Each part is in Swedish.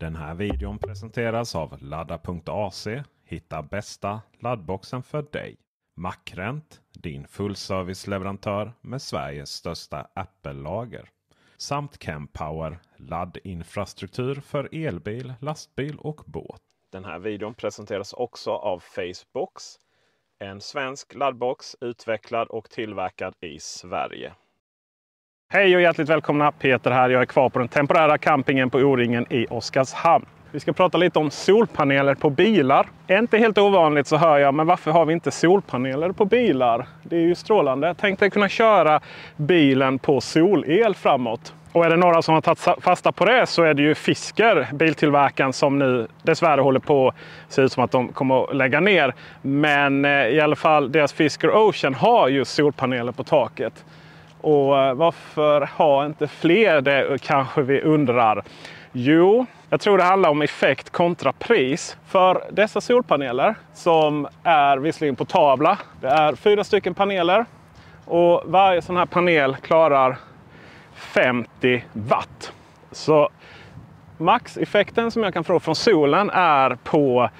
Den här videon presenteras av ladda.ac. Hitta bästa laddboxen för dig. Macrent, din fullserviceleverantör med Sveriges största Apple-lager. Samt Kempower, laddinfrastruktur för elbil, lastbil och båt. Den här videon presenteras också av Facebox. En svensk laddbox utvecklad och tillverkad i Sverige. Hej och hjärtligt välkomna, Peter här. Jag är kvar på den temporära campingen på O-ringen i Oskarshamn. Vi ska prata lite om solpaneler på bilar. Inte helt ovanligt så hör jag, men varför har vi inte solpaneler på bilar? Det är ju strålande. Jag tänkte kunna köra bilen på solel framåt. Och är det några som har tagit fasta på det så är det ju Fisker, biltillverkaren, som nu dessvärre håller på att se ut som att de kommer att lägga ner. Men i alla fall deras Fisker Ocean har ju solpaneler på taket. Och varför har inte fler det, kanske vi undrar. Jo, jag tror det handlar om effekt kontra pris. För dessa solpaneler som är visserligen portabla. Det är 4 stycken paneler. Och varje sån här panel klarar 50 watt. Så maxeffekten som jag kan få från solen är på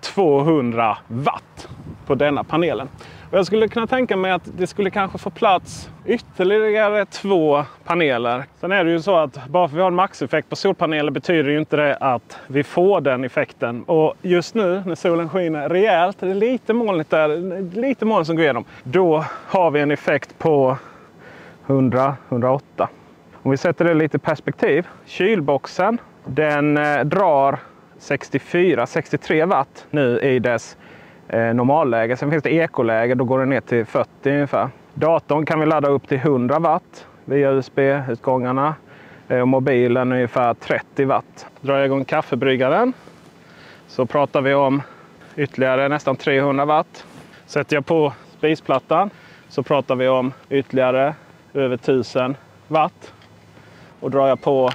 200 watt på denna panelen. Och jag skulle kunna tänka mig att det skulle kanske få plats ytterligare 2 paneler. Sen är det ju så att bara för att vi har en maxeffekt på solpaneler betyder ju inte det att vi får den effekten. Och just nu när solen skiner rejält, det är lite molnigt där, lite moln som går igenom. Då har vi en effekt på 100-108. Om vi sätter det lite i perspektiv. Kylboxen, den drar 64-63 watt nu i dess normalläge. Sen finns det ekoläge, då går den ner till 40 ungefär. Datorn kan vi ladda upp till 100 watt via USB-utgångarna. Och mobilen ungefär 30 watt. Drar jag igång kaffebryggaren så pratar vi om ytterligare nästan 300 watt. Sätter jag på spisplattan så pratar vi om ytterligare över 1000 watt. Och drar jag på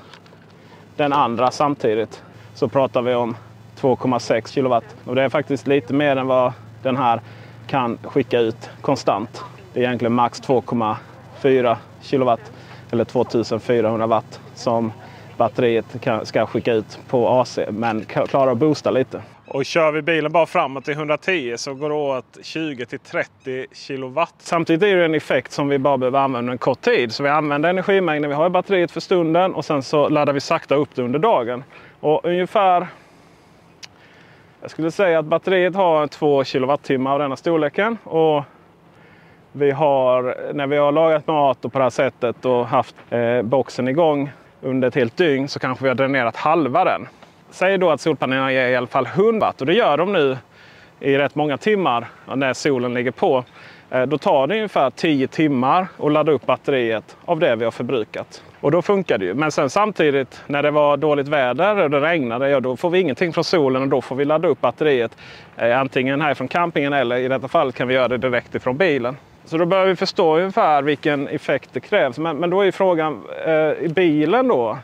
den andra samtidigt så pratar vi om 2,6 kilowatt. Och det är faktiskt lite mer än vad den här kan skicka ut konstant. Det är egentligen max 2,4 kilowatt eller 2400 watt som batteriet ska skicka ut på AC. Men klarar att boosta lite. Och kör vi bilen bara framåt till 110 så går det åt 20-30 kilowatt. Samtidigt är det en effekt som vi bara behöver använda en kort tid. Så vi använder energimängden vi har i batteriet för stunden och sen så laddar vi sakta upp det under dagen. Och ungefär, jag skulle säga att batteriet har 2 kilowattimmar av denna storleken. Och vi har, när vi har lagat mat och på det här sättet och haft boxen igång under ett helt dygn så kanske vi har dränerat halva den. Säg då att solpanelerna ger i alla fall 100 watt och det gör de nu i rätt många timmar när solen ligger på. Då tar det ungefär 10 timmar att ladda upp batteriet av det vi har förbrukat. Och då funkar det ju. Men sen samtidigt när det var dåligt väder och det regnade, ja, då får vi ingenting från solen och då får vi ladda upp batteriet. Antingen här från campingen eller i detta fall kan vi göra det direkt ifrån bilen. Så då börjar vi förstå ungefär vilken effekt det krävs. Men då är frågan, i bilen då,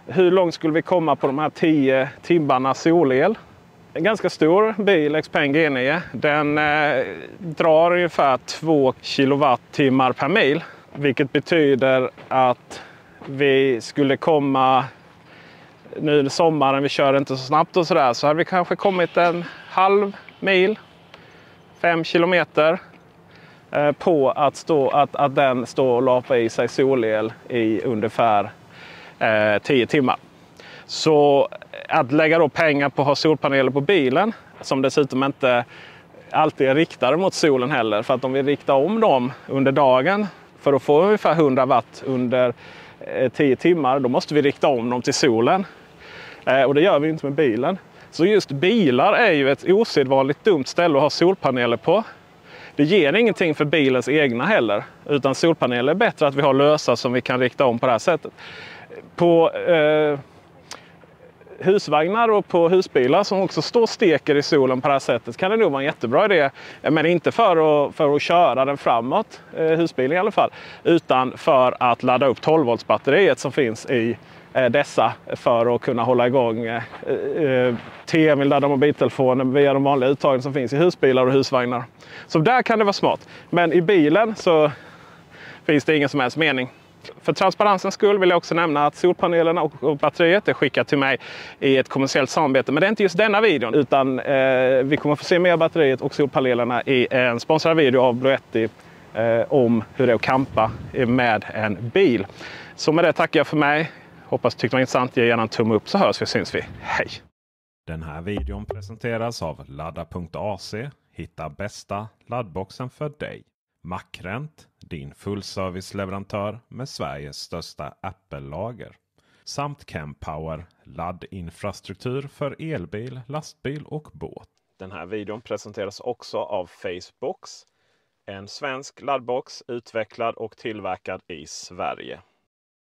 hur långt skulle vi komma på de här 10 timmarna solel? En ganska stor bil, Xpeng G9, den drar ungefär 2 kilowattimmar per mil. Vilket betyder att vi skulle komma, nu i sommaren, vi kör inte så snabbt och sådär, så hade vi kanske kommit en halv mil, 5 kilometer på att den står och lapar i sig solel i ungefär 10 timmar. Så att lägga då pengar på att ha solpaneler på bilen, som dessutom inte alltid är riktade mot solen heller. För att om vi riktar om dem under dagen för att få ungefär 100 watt under 10 timmar, då måste vi rikta om dem till solen. Och det gör vi inte med bilen. Så just bilar är ju ett osedvanligt dumt ställe att ha solpaneler på. Det ger ingenting för bilens egna heller. Utan solpaneler är bättre att vi har lösa som vi kan rikta om på det här sättet. På husvagnar och på husbilar som också står steker i solen på det här sättet kan det nog vara en jättebra idé. Men inte för att köra den framåt, husbilen i alla fall. Utan för att ladda upp 12 volts batteriet som finns i dessa för att kunna hålla igång tv, ladda mobiltelefonen via de vanliga uttagen som finns i husbilar och husvagnar. Så där kan det vara smart. Men i bilen så finns det ingen som helst mening. För transparensens skull vill jag också nämna att solpanelerna och batteriet är skickat till mig i ett kommersiellt samarbete. Men det är inte just denna videon, utan vi kommer få se mer batteriet och solpanelerna i en sponsrad video av Bluetti om hur det är att campa med en bil. Så med det tackar jag för mig. Hoppas du tyckte det var intressant. Ge gärna en tumme upp så hörs vi och syns vi. Hej! Den här videon presenteras av ladda.ac. Hitta bästa laddboxen för dig. Macrent, din fullserviceleverantör med Sveriges största Apple-lager. Samt Kempower, laddinfrastruktur för elbil, lastbil och båt. Den här videon presenteras också av Facebox. En svensk laddbox utvecklad och tillverkad i Sverige.